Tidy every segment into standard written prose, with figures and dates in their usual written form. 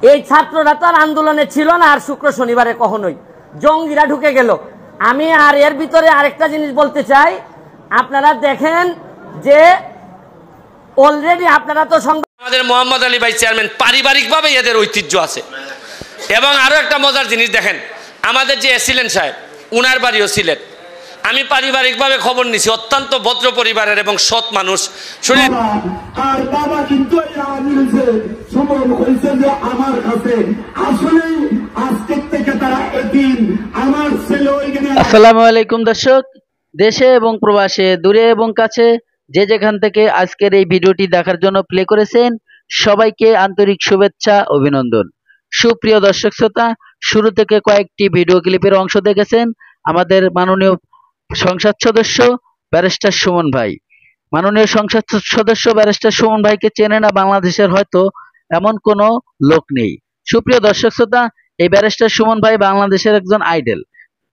এই ছাত্ররা তো আর আন্দোলনে ছিল না আর শুক্র শনিবারে কখনোই, জঙ্গিরা ঢুকে গেল। আমি আর এর ভিতরে আরেকটা জিনিস বলতে চাই, আপনারা দেখেন যে অলরেডি আপনারা তো আমাদের মোহাম্মদ আলী ভাই চেয়ারম্যান পারিবারিকভাবে এদের ঐতিহ্য আছে। এবং আরো একটা মজার জিনিস দেখেন, আমাদের যে এসিলেন সাহেব উনার বাড়িও সিলেট। আমি পারিবারিকভাবে খবর নিছি, অত্যন্ত ভদ্র পরিবারের এবং সৎ মানুষ। শুনেন, আর বাবা কিন্তু আমার কাছে আসলে আজকে থেকে তারা এদিন আমার ছেলে ওইখানে। আসসালামু আলাইকুম দর্শক, দেশে এবং প্রবাসে, দূরে এবং কাছে, যে যেখান থেকে আজকের এই ভিডিওটি দেখার জন্য প্লে করেছেন, সবাইকে আন্তরিক শুভেচ্ছা, অভিনন্দন। সুপ্রিয় দর্শক শ্রোতা, শুরু থেকে কয়েকটি ভিডিও ক্লিপের অংশ দেখেছেন আমাদের মাননীয় সংসদ সদস্য ব্যারিস্টার সুমন ভাই। মাননীয় সংসদ সদস্য ব্যারিস্টার সুমন ভাইকে চেনে না বাংলাদেশের হয়তো এমন কোনো লোক নেই। সুপ্রিয় দর্শক শ্রোতা, এই ব্যারিস্টার সুমন ভাই বাংলাদেশের একজন আইডল।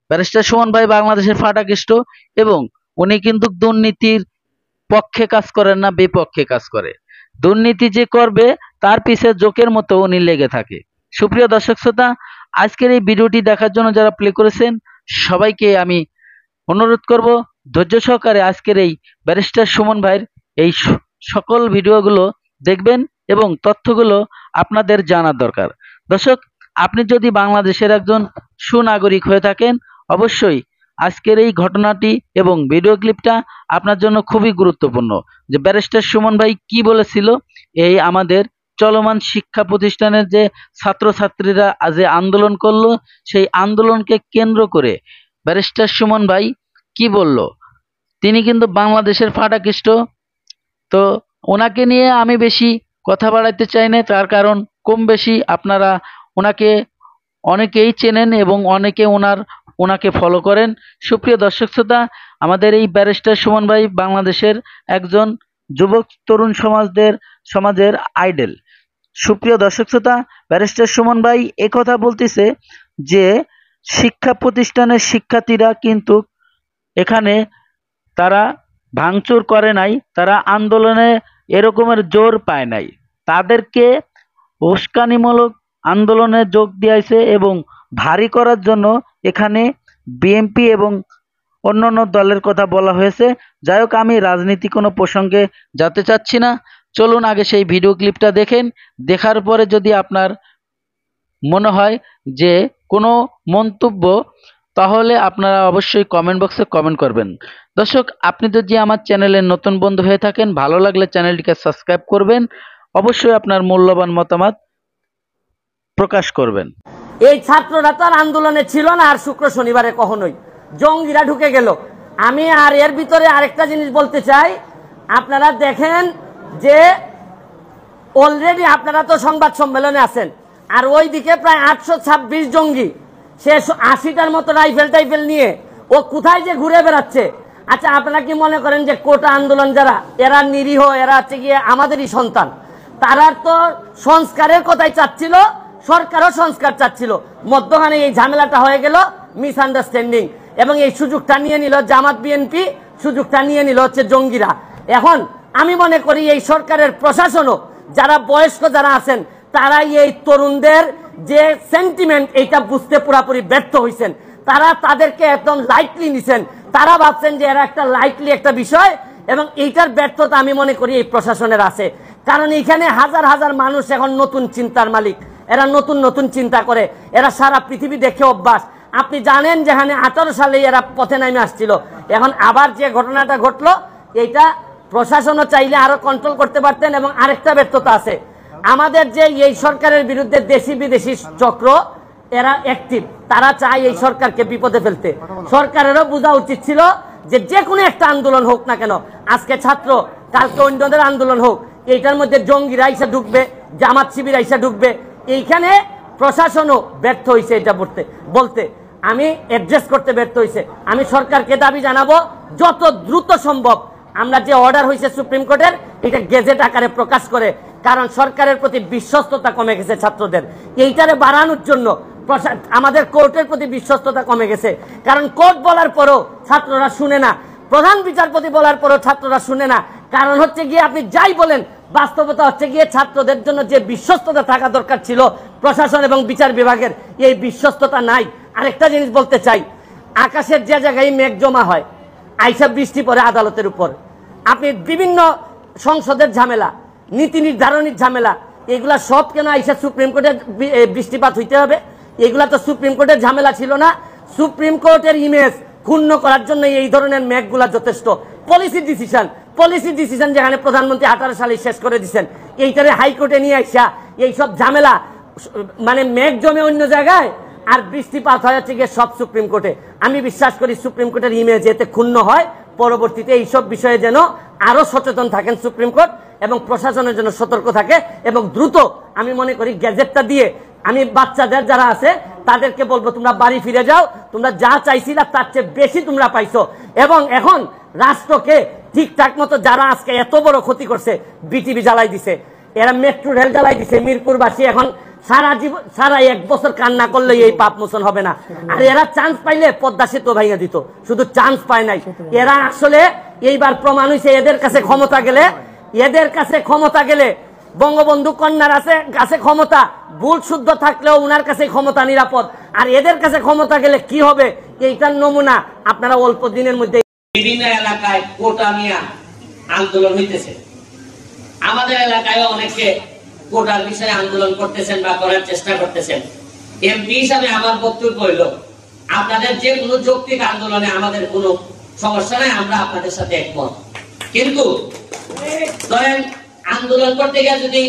ব্যারিস্টার সুমন ভাই বাংলাদেশের ফাটাকেষ্ট এবং উনি কিন্তু দুর্নীতির পক্ষে কাজ করেন না, বিপক্ষে কাজ করে। দুর্নীতি যে করবে তার পিছে জোকের মতো উনি লেগে থাকে। সুপ্রিয় দর্শক শ্রোতা, আজকের এই ভিডিওটি দেখার জন্য যারা প্লে করেছেন সবাইকে আমি অনুরোধ করব ধৈর্য সহকারে আজকের এই ব্যারিস্টার সুমন ভাইয়ের এই সকল ভিডিওগুলো দেখবেন এবং তথ্যগুলো আপনাদের জানার দরকার। দর্শক, আপনি যদি বাংলাদেশের একজন সুনাগরিক হয়ে থাকেন, অবশ্যই আজকের এই ঘটনাটি এবং ভিডিও ক্লিপটা আপনার জন্য খুবই গুরুত্বপূর্ণ। যে ব্যারিস্টার সুমন ভাই কি বলেছিল, এই আমাদের চলমান শিক্ষা প্রতিষ্ঠানের যে ছাত্রছাত্রীরা আজ আন্দোলন করলো, সেই আন্দোলনকে কেন্দ্র করে ব্যারিস্টার সুমন ভাই কি বলল। তিনি কিন্তু বাংলাদেশের ফাটাকেষ্ট। তো ওনাকে নিয়ে আমি বেশি কথা বাড়াইতে চাই না, তার কারণ কম বেশি আপনারা ওনাকে অনেকেই চেনেন এবং অনেকে ওনাকে ফলো করেন। সুপ্রিয় দর্শক শ্রোতা, আমাদের এই ব্যারিস্টার সুমন ভাই বাংলাদেশের একজন যুবক তরুণ সমাজের আইডল। সুপ্রিয় দর্শক শ্রোতা, ব্যারিস্টার সুমন ভাই একথা বলতেছে যে শিক্ষা প্রতিষ্ঠানের শিক্ষার্থীরা কিন্তু এখানে তারা ভাঙচুর করে নাই, তারা আন্দোলনে এরকমের জোর পায় নাই, তাদেরকে উস্কানিমূলক আন্দোলনে যোগ দিয়েছে এবং ভারী করার জন্য এখানে বিএনপি এবং অন্যান্য দলের কথা বলা হয়েছে। যাই হোক, আমি রাজনীতি কোনো প্রসঙ্গে যেতে চাচ্ছি না। চলুন আগে সেই ভিডিও ক্লিপটা দেখেন। দেখার পরে যদি আপনার মনে হয় যে কোনো মন্তব্য, তাহলে আপনারা অবশ্যই কমেন্ট বক্সে কমেন্ট করবেন। দর্শক, আপনি যদি আমার চ্যানেলের নতুন বন্ধু হয়ে থাকেন, ভালো লাগলে চ্যানেলটিকে সাবস্ক্রাইব করবেন, অবশ্যই আপনার মূল্যবান মতামত প্রকাশ করবেন। এই ছাত্ররা তো আর আন্দোলনে ছিল না আর শুক্র শনিবারে কখনোই, জঙ্গিরা ঢুকে গেল। আমি আর এর ভিতরে আরেকটা জিনিস বলতে চাই, আপনারা দেখেন যে অলরেডি আপনারা তো সংবাদ সম্মেলনে আছেন, আর ওইদিকে প্রায় 826 জঙ্গি, সে 80টার মতো রাইফেল নিয়ে ও কোথায় যে ঘুরে বেড়াচ্ছে। আচ্ছা, আপনারা কি মনে করেন যে কোটা আন্দোলন যারা, এরা নিরীহ, এরা হচ্ছে গিয়ে আমাদেরই সন্তান? তারা তো সংস্কারের কথাই চাচ্ছিল, সরকারও সংস্কার চাচ্ছিল, মধ্যখানে এই ঝামেলাটা হয়ে গেল, মিসআন্ডারস্ট্যান্ডিং, এবং এই সুযোগটা নিয়ে নিল জামাত বিএনপি, সুযোগটা নিয়ে নিল হচ্ছে জঙ্গিরা। এখন আমি মনে করি এই সরকারের প্রশাসনও, যারা বয়স্ক যারা আছেন, তারাই এই তরুণদের যে সেন্টিমেন্ট, এইটা বুঝতে পুরাপুরি ব্যর্থ হয়েছেন। তারা তাদেরকে একদম লাইটলি নিছেন, তারা ভাবছেন যে এরা একটা লাইটলি একটা বিষয়, এবং এইটার ব্যর্থতা আমি মনে করি এই প্রশাসনের আছে। কারণ এখানে হাজার হাজার মানুষ এখন নতুন চিন্তার মালিক, এরা নতুন চিন্তা করে, এরা সারা পৃথিবী দেখে অভ্যাস। আপনি জানেন যেখানে 18 সালে এরা পথে নামে আসছিল, এখন আবার যে ঘটনাটা ঘটলো, এইটা প্রশাসনও চাইলে আরো কন্ট্রোল করতে পারতেন। এবং আরেকটা ব্যর্থতা আছে, আমাদের যে এই সরকারের বিরুদ্ধে দেশি বিদেশি চক্র, এরা অ্যাক্টিভ, তারা চায় এই সরকারকে বিপদে ফেলতে। সরকারেরও বোঝা উচিত ছিল যে কোনো একটা আন্দোলন হোক না কেন, আজকে ছাত্র, কালকে অন্যদের আন্দোলন হোক, এইটার মধ্যে জঙ্গিরা আইসা ঢুকবে, জামাত শিবির আইসা ঢুকবে। এইখানে প্রশাসনও ব্যর্থ হয়েছে, এটা বলতে আমি অ্যাড্রেস করতে ব্যর্থ হয়েছে। আমি সরকারকে দাবি জানাবো, যত দ্রুত সম্ভব আমরা যে অর্ডার হয়েছে সুপ্রিম কোর্টের, এটা গেজেট আকারে প্রকাশ করে, কারণ সরকারের প্রতি বিশ্বস্ততা কমে গেছে ছাত্রদের। এইটারে বাড়ানোর জন্য আমাদের কোর্টের প্রতি বিশ্বস্ততা কমে গেছে, কারণ কোর্ট বলার পরও ছাত্ররা শুনে না, প্রধান বিচারপতি বলার পরও ছাত্ররা শুনে না। কারণ হচ্ছে গিয়ে আপনি যাই বলেন, বাস্তবতা হচ্ছে গিয়ে ছাত্রদের জন্য যে বিশ্বস্ততা থাকা দরকার ছিল প্রশাসন এবং বিচার বিভাগের, এই বিশ্বস্ততা নাই। আরেকটা জিনিস বলতে চাই, আকাশের যে জায়গায় মেঘ জমা হয়, আইসা বৃষ্টি পড়ে আদালতের উপর। আপনি বিভিন্ন সংসদের ঝামেলা, নীতি নির্ধারণের ঝামেলা, এগুলা সব কেন আইসা সুপ্রিম কোর্টে বৃষ্টিপাত হইতে হবে? এগুলা তো সুপ্রিম কোর্টের ঝামেলা ছিল না। সুপ্রিম কোর্টের ইমেজ ক্ষুণ্ণ করার জন্য এই ধরনের মেঘগুলা যথেষ্ট। পলিসি ডিসিশন যেখানে প্রধানমন্ত্রী 18 সালে শেষ করে দিচ্ছেন, এইটারে হাইকোর্টে নিয়ে আইসা এইসব ঝামেলা, মানে মেঘ জমে অন্য জায়গায় আর বৃষ্টিপাত হয়ে যাচ্ছে গিয়ে সব সুপ্রিম কোর্টে। আমি বিশ্বাস করি সুপ্রিম কোর্টের ইমেজ এতে ক্ষুণ্ণ হয়। পরবর্তীতে এইসব বিষয়ে যেন আরো সচেতন থাকেন সুপ্রিম কোর্ট এবং প্রশাসনের জন্য সতর্ক থাকে এবং দ্রুত, আমি মনে করি গ্যাজেটটা দিয়ে আমি বাচ্চাদের যারা আছে তাদেরকে বলবো, তোমরা বাড়ি ফিরে যাও, তোমরা যা চাইছিলা তার চেয়ে বেশি তোমরা পাইছো। এবং এখন রাষ্ট্রকে ঠিকঠাক মতো যারা আজকে এত বড় ক্ষতি করছে, বিটিভি জ্বালাই দিছে, এরা মেট্রো রেল জ্বালাই দিছে, মিরপুরবাসী এখন সারা 1 বছর কান্না করলে এই পাপ মোচন হবে না। আর এরা চান্স পাইলে পদ্মা সেতু ভাঙিয়ে দিত, শুধু চান্স পায় নাই। এরা আসলে এইবার প্রমাণ হয়েছে, এদের কাছে ক্ষমতা গেলে বঙ্গবন্ধু কন্যার কাছে ক্ষমতা ভুল শুদ্ধ থাকলেও উনার কাছে ক্ষমতা নিরাপদ, আর এদের কাছে ক্ষমতা গেলে কি হবে এইটার নমুনা আপনারা অল্প দিনের মধ্যে। বিভিন্ন এলাকায় কোটা নিয়ে আন্দোলন হইতেছে, আমাদের এলাকায় অনেকে কোটার বিষয়ে আন্দোলন করতেছেন বা করার চেষ্টা করতেছেন। এমপি হিসাবে আমার বক্তব্য হইল, আপনাদের যে কোনো যৌক্তিক আন্দোলনে আমাদের কোনো সমস্যা নাই, আমরা আপনাদের সাথে একমত। কিন্তু ধরেন আন্দোলন করতে গিয়ে যদি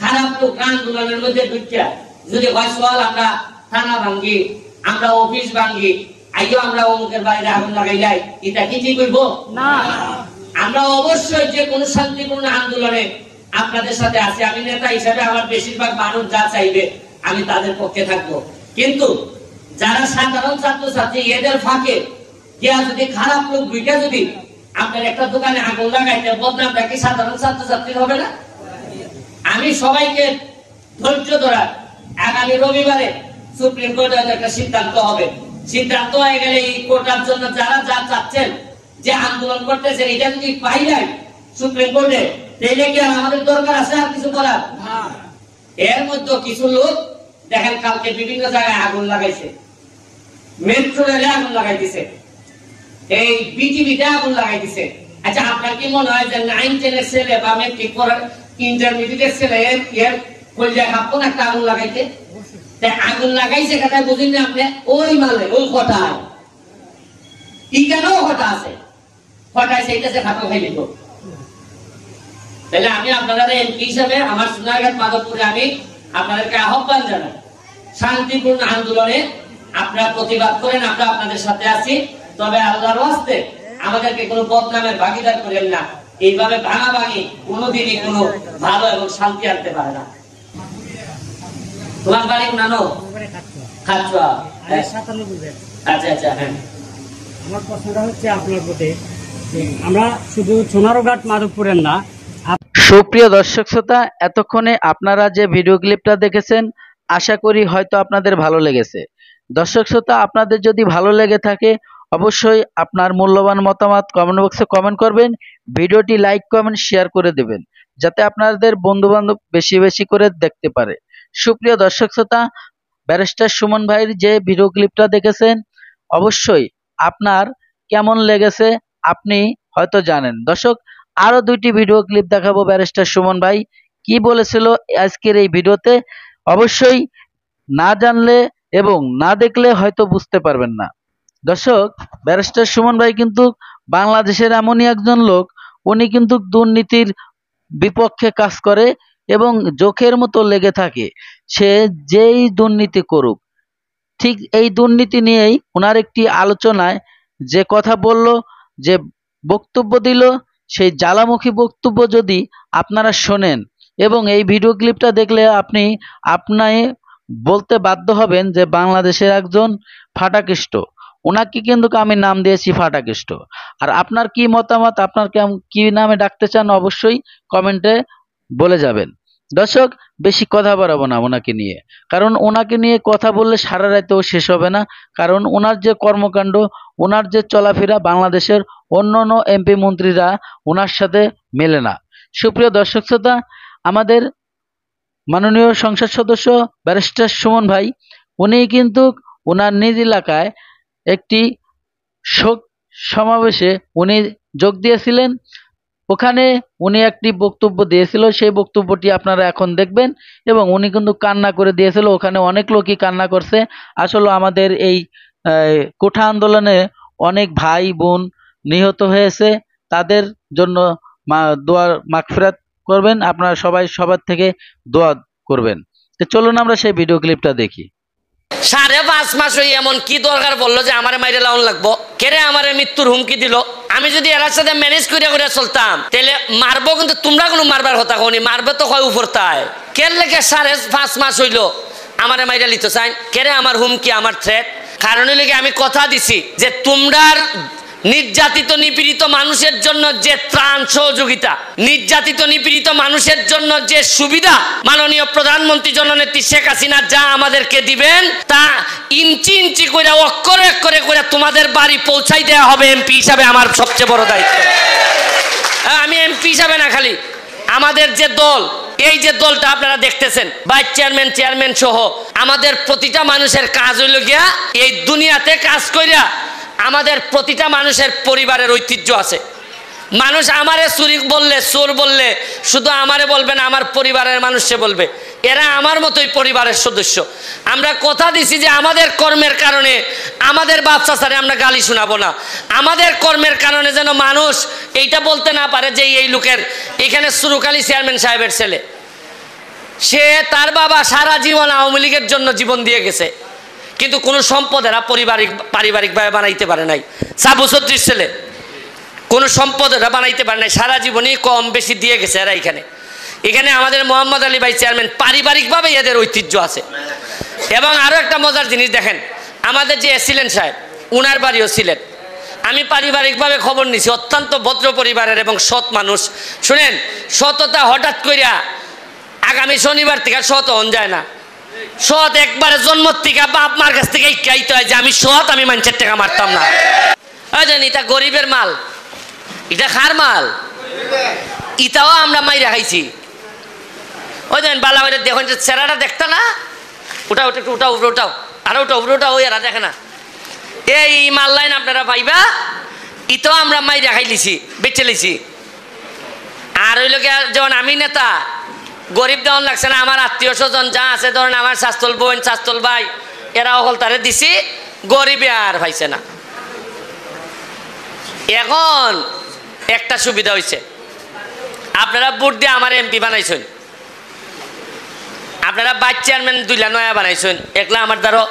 খারাপ লোক আন্দোলনের মধ্যে ঢুকিয়া যদি হয় সওয়াল, আমরা থানা ভাঙ্গি, আমরা অফিস ভাঙ্গি, আইও আমরা অমুকের বাইরে আগুন লাগাই যাই, এটা কি ঠিক হইব না? আমরা অবশ্যই যে কোনো শান্তিপূর্ণ আন্দোলনে আপনাদের সাথে আছি। আমি নেতা হিসেবে আমার বেশিরভাগ মানুষ যা চাইবে আমি তাদের পক্ষে থাকবো। কিন্তু যারা সাধারণ ছাত্রছাত্রী, এদের ফাঁকে গিয়া যদি খারাপ লোক ঢুকে যদি আপনার একটা দোকানে আগুন লাগাইতে, বদনামটা কি সাধারণ ছাত্রছাত্রীর হবে না? আমি সবাইকে ধৈর্য ধরা, আগামী রবিবারে সুপ্রিম কোর্টের একটা সিদ্ধান্ত হবে। সিদ্ধান্ত হয়ে গেলে এই কোটার জন্য যারা যা চাচ্ছেন, যে আন্দোলন করতেছেন, এটা যদি পাই যায় সুপ্রিম কোর্টে, তাহলে কি আর আমাদের দরকার আছে আর কিছু করার? এর মধ্যে কিছু লোক দেখেন কালকে বিভিন্ন জায়গায় আগুন লাগাইছে, মেট্রো রেলে আগুন লাগাই দিছে, এই বিটিভিতে আগুন লাগাই দিছে। আচ্ছা, আপনার কি মনে হয় যে 9-10 এর ছেলে বা মেট্রিক পড়ার ইন্টারমিডিয়েট ছেলে এর কলজায় হাঁপন একটা আগুন লাগাইতে? আগুন লাগাইছে কথায় বুঝিনি আপনি? ওই মালে ওই কটায় কি কেন কটা আছে, কটায় সেইটাছে খাটো খাই দিত। তাহলে আমি আপনাদের এমপি হিসাবে আমার সোনারঘাট মাধবপুরে আমি আপনাদেরকে আহ্বান জানাই, শান্তিপূর্ণ আন্দোলনে আপনারা প্রতিবাদ করেন, আমরা আপনাদের সাথে আছি। তবে আল্লাহর ওয়াস্তে আমাদেরকে কোনো বদনামের ভাগিদার করেন না। এইভাবে ভাঙাভাঙি কোনোদিনই কোনো ভালো এবং শান্তি আনতে পারে না। তোমার বাড়ি নানো খাচ্ছা? আচ্ছা আচ্ছা, হ্যাঁ। আমার প্রশ্নটা হচ্ছে আপনার প্রতি, আমরা শুধু সোনারঘাট মাধবপুরের না। সুপ্রিয় দর্শক শ্রোতা, এতক্ষণে আপনারা যে ভিডিও ক্লিপটা দেখেছেন, আশা করি হয়তো আপনাদের ভালো লেগেছে। দর্শক শ্রোতা, আপনাদের যদি ভালো লেগে থাকে অবশ্যই আপনার মূল্যবান মতামত কমেন্ট বক্সে কমেন্ট করবেন, ভিডিওটি লাইক কমেন্ট শেয়ার করে দেবেন যাতে আপনাদের বন্ধু বান্ধব বেশি বেশি করে দেখতে পারে। সুপ্রিয় দর্শক শ্রোতা, ব্যারিস্টার সুমন ভাইয়ের যে ভিডিও ক্লিপটা দেখেছেন অবশ্যই আপনার কেমন লেগেছে আপনি হয়তো জানেন। দর্শক, আরো 2টি ভিডিও ক্লিপ দেখাবো ব্যারিস্টার সুমন ভাই কি বলেছিল আজকের এই ভিডিওতে। অবশ্যই না জানলে এবং না দেখলে হয়তো বুঝতে পারবেন না। দর্শক, ব্যারিস্টার সুমন ভাই কিন্তু বাংলাদেশের এমনই একজন লোক, উনি কিন্তু দুর্নীতির বিপক্ষে কাজ করে এবং চোখের মতো লেগে থাকে। সে যেই দুর্নীতি করুক, ঠিক এই দুর্নীতি নিয়েই ওনার একটি আলোচনায় যে কথা বলল, যে বক্তব্য দিল, সেই জ্বালামুখী বক্তব্য যদি আপনারা শোনেন এবং এই ভিডিও ক্লিপটা দেখলে আপনি বলতে বাধ্য হবেন যে বাংলাদেশের একজন ফাটাকেষ্ট। ওনাকে কিন্তু আমি নাম দিয়েছি ফাটাকেষ্ট। আর আপনার কি মতামত, আপনার কি নামে ডাকতে চান অবশ্যই কমেন্টে বলে যাবেন। দর্শক, বেশি কথা বাড়াবো না ওনাকে নিয়ে, কারণ ওনাকে নিয়ে কথা বললে সারা রাতেও শেষ হবে না। কারণ ওনার যে কর্মকাণ্ড, ওনার যে চলাফেরা বাংলাদেশের অন্যান্য এমপি মন্ত্রীরা ওনার সাথে মেলে না। সুপ্রিয় দর্শক শ্রোতা, আমাদের মাননীয় সংসদ সদস্য ব্যারিস্টার সুমন ভাই উনি কিন্তু ওনার নিজ এলাকায় একটি শোক সমাবেশে উনি যোগ দিয়েছিলেন। ওখানে উনি একটি বক্তব্য দিয়েছিল, সেই বক্তব্যটি আপনারা এখন দেখবেন। এবং উনি কিন্তু কান্না করে দিয়েছিল, ওখানে অনেক লোকই কান্না করছে। আসলে আমাদের এই কোঠা আন্দোলনে অনেক ভাই বোন নিহত হয়েছে, তাদের জন্য দোয়ার মাগফিরাত করবেন আপনারা সবাই, সবার থেকে দোয়া করবেন। তো চলুন আমরা সেই ভিডিও ক্লিপটা দেখি। 5.5 মাস হই এমন কি দরকার বললো যে আমার মাইরে লাউন লাগবো, কেরে আমার মৃত্যুর হুমকি দিল। আমি যদি এর সাথে ম্যানেজ করে চলতাম তাহলে মারবো, কিন্তু তোমরা কোনো মারবার কথা কওনি, মারবে তো হয় উপরতায়। কের লেগে 5.5 মাস হইলো আমার মাইরে লিতে চাই, কেরে আমার হুমকি, আমার থ্রেট। কারণ লেগে আমি কথা দিছি যে তোমরার নির্যাতিত নিপীড়িত মানুষের জন্য যে ত্রাণ সহযোগিতা, নির্যাতিত নিপীড়িত মানুষের জন্য যে সুবিধা মাননীয় প্রধানমন্ত্রী জননেত্রী শেখ হাসিনা যা আমাদেরকে দিবেন তা ইঞ্চি ইঞ্চি করে অক্ষরে অক্ষরে করে তোমাদের বাড়ি পৌঁছাই দেওয়া হবে। এমপি হিসাবে আমার সবচেয়ে বড় দায়িত্ব। আমি এমপি হিসাবে না, খালি আমাদের যে দল, এই যে দলটা আপনারা দেখতেছেন, ভাইস চেয়ারম্যান, চেয়ারম্যান সহ আমাদের প্রতিটা মানুষের কাজ হইল গিয়া এই দুনিয়াতে কাজ কইরা আমাদের প্রতিটা মানুষের পরিবারের ঐতিহ্য আছে। মানুষ আমারে চুরি বললে, চোর বললে শুধু আমারে বলবে না, আমার পরিবারের মানুষকে বলবে, এরা আমার মতোই পরিবারের সদস্য। আমরা কথা দিছি যে আমাদের কর্মের কারণে আমাদের বাপ চাচারে আমরা গালি শোনাবো না, আমাদের কর্মের কারণে যেন মানুষ এইটা বলতে না পারে যে এই লোকের এখানে সুরুকালী চেয়ারম্যান সাহেবের ছেলে, সে তার বাবা সারা জীবন আওয়ামী লীগের জন্য জীবন দিয়ে গেছে, কিন্তু কোনো সম্পদ এরা পারিবারিকভাবে বানাইতে পারে নাই। সাবু চৌধুরীর ছেলে কোনো সম্পদ এরা বানাইতে পারে নাই, সারা জীবনই কম বেশি দিয়ে গেছে এরা। এখানে আমাদের মোহাম্মদ আলী ভাই চেয়ারম্যান, পারিবারিকভাবে এদের ঐতিহ্য আছে। এবং আরও একটা মজার জিনিস দেখেন, আমাদের যে এসিলেন সাহেব, উনার বাড়িও ছিলেন। আমি পারিবারিকভাবে খবর নিছি, অত্যন্ত ভদ্র পরিবারের এবং সৎ মানুষ। শুনেন, সততা হঠাৎ করিয়া আগামী শনিবার থেকে সৎ হন যায় না। সৎ একবারে জন্ম থেকে বাপ মার কাছ থেকে ইকাইতে হয় যে আমি সৎ, আমি মানুষের টাকা মারতাম না। জানি এটা গরিবের মাল, এটা খার মাল, ইটাও আমরা মাইরা খাইছি। ওই দেন বালা বাইরে দেখুন, চেরাটা দেখতা না, ওটা ওটা একটু উঠাও, উঠাও আর ওটা উঠাও, ওই এরা দেখে না। এই মাল লাইন আপনারা পাইবা, ইটাও আমরা মাইরা খাইলিছি, বেঁচে লিছি। আর ওই লোকে যেমন আমি নেতা, গরিব দেওয়ান লাগছে না, আমার আত্মীয় স্বজন যা আছে, ধরেন আমার শাস্তল বোন, শাস্তল ভাই, এরা অকল তারে দিছি, গরিবে আর পাইছে না। এখন একটা সুবিধা হয়েছে, আপনারা ভোট দিয়ে আমার এমপি বানাইছেন, আপনারা ভাইস চেয়ারম্যান 2টা নয়া বানাইছেন, একলা আমার দ্বারা।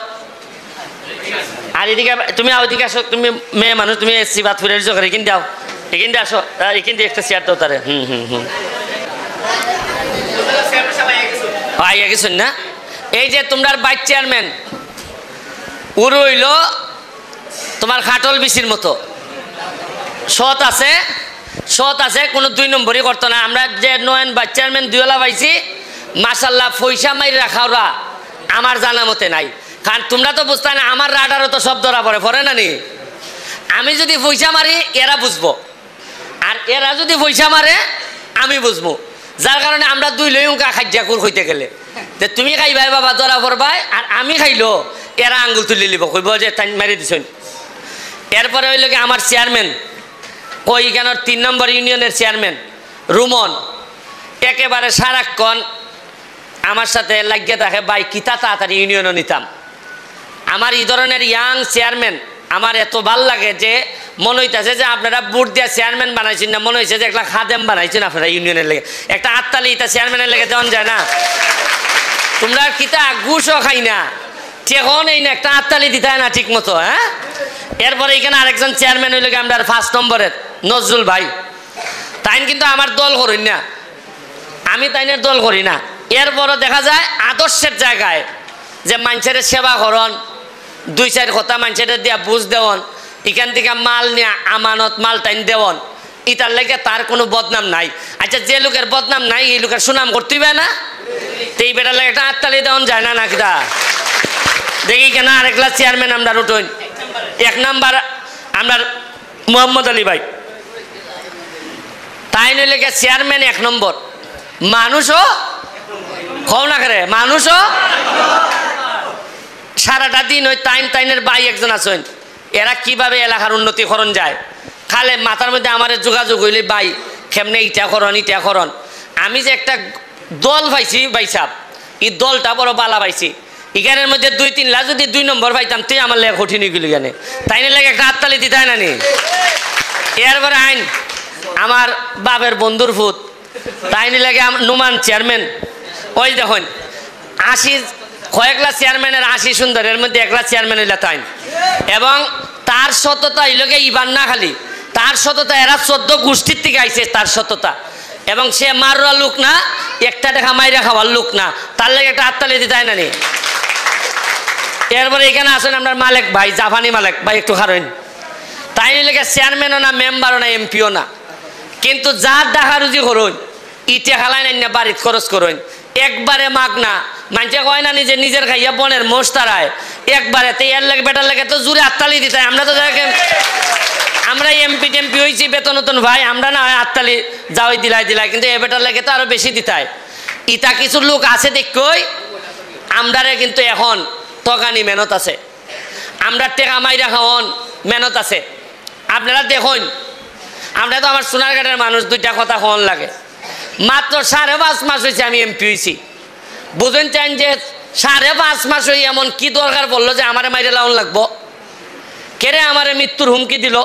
আর এদিকে তুমি ওইদিকে আসো, তুমি মেয়ে মানুষ, তুমি এসছি বাতপুরের জোগাড়, এখান দাও, এখান দিয়ে আসো, এখান দিয়ে একটা চেয়ার দাও তারে। আইয়া গেছেন না? এই যে তোমরা ভাইস চেয়ারম্যান, উড় হইল তোমার খাটল বিচির মতো, সৎ আছে, সৎ আছে, কোনো 2 নম্বরই করতো না। আমরা যে নয়ন ভাইস চেয়ারম্যান 2ওয়ালা পাইছি, মাশাল্লাহ পয়সা মারি রাখাওরা আমার জানা মতে নাই। কারণ তোমরা তো বুঝতে না, আমার রাডারও তো সব ধরা পড়ে না নি। আমি যদি পয়সা মারি এরা বুঝবো, আর এরা যদি পয়সা মারে আমি বুঝবো। যার কারণে আমরা 2 লইকা খাইজাকুর হইতে গেলে যে তুমি খাইবাই বাবা ধরা পড়বাই, আর আমি খাইলো এরা আঙ্গুল তুলে নিব, কইব যে তাই মারি দিছেন। এরপরে হইল কি আমার চেয়ারম্যান, ওইখানের 3 নম্বর ইউনিয়নের চেয়ারম্যান রুমন, একেবারে সারাক্ষণ আমার সাথে লাগিয়ে থাকে, ভাই কিতা তাড়াতাড়ি ইউনিয়নও নিতাম। আমার এই ধরনের ইয়াং চেয়ারম্যান আমার এত ভাল লাগে যে মনে হইতেছে যে আপনারা ভোট দিয়া চেয়ারম্যান বানাইছেন না, মনে হয়েছে যে একটা খাদেম বানাইছেন আপনারা ইউনিয়নের লেগে। একটা আত্মালি এটা চেয়ারম্যানের লেগে দেওয়া যায় না, তোমরা কিতা ঘুষও খাই না, টেকন এই না, একটা আত্মালি দিতে হয় না ঠিক মতো। হ্যাঁ, এরপরে এখানে আরেকজন চেয়ারম্যান হইল আমরা 1 নম্বরের নজরুল ভাই, তাই কিন্তু আমার দল করি না, আমি তাইনের দল করি না। এরপরও দেখা যায় আদর্শের জায়গায় যে মানুষের সেবা করন, 2-4 কথা মানুষের দিয়া বুঝ দেওয়ন, এখান থেকে মাল নিয়ে আমানত মাল টাইন দেওয়ন, এটার লেগে তার কোনো বদনাম নাই। আচ্ছা, যে লোকের বদনাম নাই এই লোকের সুনাম করতে হবে না, তো এই বেটার লেগে একটা আত্মালি দেওয়ান যায় না নাকি? তা দেখি কেন আরেকলা চেয়ারম্যান আমরা উঠুন। 1 নম্বর আমরা মোহাম্মদ আলী ভাই, তাই নইলে চেয়ারম্যান 1 নম্বর, মানুষও কও না করে, মানুষও সারাটা দিন ওই তাইনের ভাই একজন আছেন, এরা কিভাবে এলাকার উন্নতিকরণ যায়, খালে মাথার মধ্যে আমার যোগাযোগ হইলে ভাই কেমনে ইটা করন। আমি যে একটা দল পাইছি ভাই সাহেব, এই দলটা বড় বালা পাইছি, এখানের মধ্যে 2-3 লাখ যদি 2 নম্বর পাইতাম তুই আমার লেখা কঠিন গেল এখানে, তাই না লেগে একটা হাততালি দিতে হয় না নি। এরপরে আইন আমার বাপের বন্ধুর ফুত, তাই নি লাগে নুমান চেয়ারম্যান, ওই দেখুন 80 কয়েকলা চেয়ারম্যানের 80 সুন্দর, এর মধ্যে 1 লাখ চেয়ারম্যান হইলা তাই, এবং তার সততা হইলকে ইবান না খালি তার সততা, এরা 14 গোষ্ঠীর থেকে আইছে তার সততা, এবং সে মারুয়া লোক না, একটা টাকা মাইরা খাওয়ার লোক না, তার লাগে একটা হাততালি দিতে হয় না নি। এরপরে এখানে আসেন আপনার মালিক ভাই, জাপানি মালিক ভাই, একটু খারেন, তাই লেগে চেয়ারম্যানও না, মেম্বারও না, এমপিও না, কিন্তু যার ডাকা রুজি করুন ইটে খালাই না বাড়িত খরচ করুন, একবারে মাগ না, মানুষে কয় না নিজে নিজের খাইয়া বনের মোষ তারায় একবারে, তো এর লাগে বেটার লাগে তো জুড়ে হাততালি দিতে হয়। আমরা তো আমরা এমপি টেমপি হয়েছি বেতন নতুন ভাই, আমরা না হয় হাততালি যাওয়াই দিলাই, কিন্তু এ বেটার লাগে তো আরো বেশি দিতে হয়। ইটা কিছু লোক আছে দেখই আমরারে কিন্তু এখন তগানি মেহনত আছে, আমরা টেকা মাইরা খাওয়ন মেহনত আছে। আপনারা দেখুন, আমরা তো আমার সোনারঘাটের মানুষ, 2টা কথা খাওয়ান লাগে, মাত্র 5.5 মাস হয়েছে আমি এমপি হয়েছি, বুঝেন চান যে 5.5 মাস হয়ে এমন কি দরকার বললো যে আমারে মাইরে লাউন লাগবো, কেরে আমারে মৃত্যুর হুমকি দিল।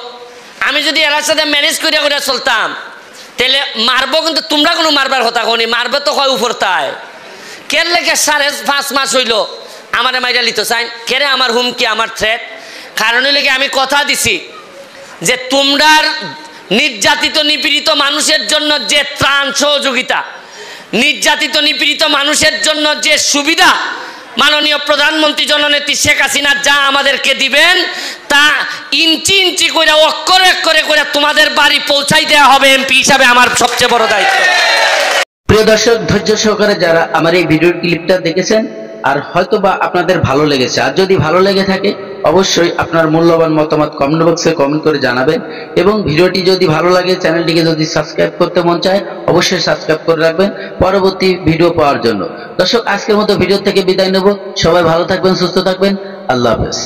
আমি যদি এর সাথে ম্যানেজ করে চলতাম তাহলে মারবো, কিন্তু তোমরা কোনো মারবার কথা কনি, মারবে তো কয় উপরতায়, কেন লেগে 5.5 মাস হইল আমারে মাইরা লিত চাই, কেরে আমার হুমকি, আমার থ্রেট, কারণ লেগে আমি কথা দিছি যে তোমরার নির্যাতিত নিপীড়িত মানুষের জন্য যে ত্রাণ সহযোগিতা, নির্যাতিত নিপীড়িত মানুষের জন্য যে সুবিধা মাননীয় প্রধানমন্ত্রী জননেত্রী শেখ হাসিনা যা আমাদেরকে দিবেন তা ইঞ্চি ইঞ্চি করে অক্ষরে অক্ষরে করে তোমাদের বাড়ি পৌঁছাই দেওয়া হবে এমপি হিসাবে আমার সবচেয়ে বড় দায়িত্ব। প্রিয় দর্শক, ধৈর্য সহকারে যারা আমার এই ভিডিও ক্লিপটা দেখেছেন, আর হয়তোবা আপনাদের ভালো লেগেছে, আর যদি ভালো লেগে থাকে অবশ্যই আপনার মূল্যবান মতামত কমেন্ট বক্সে কমেন্ট করে জানাবেন, এবং ভিডিওটি যদি ভালো লাগে, চ্যানেলটিকে যদি সাবস্ক্রাইব করতে মন চায় অবশ্যই সাবস্ক্রাইব করে রাখবেন পরবর্তী ভিডিও পাওয়ার জন্য। দর্শক, আজকের মতো ভিডিও থেকে বিদায় নেব, সবাই ভালো থাকবেন, সুস্থ থাকবেন, আল্লাহ হাফেজ।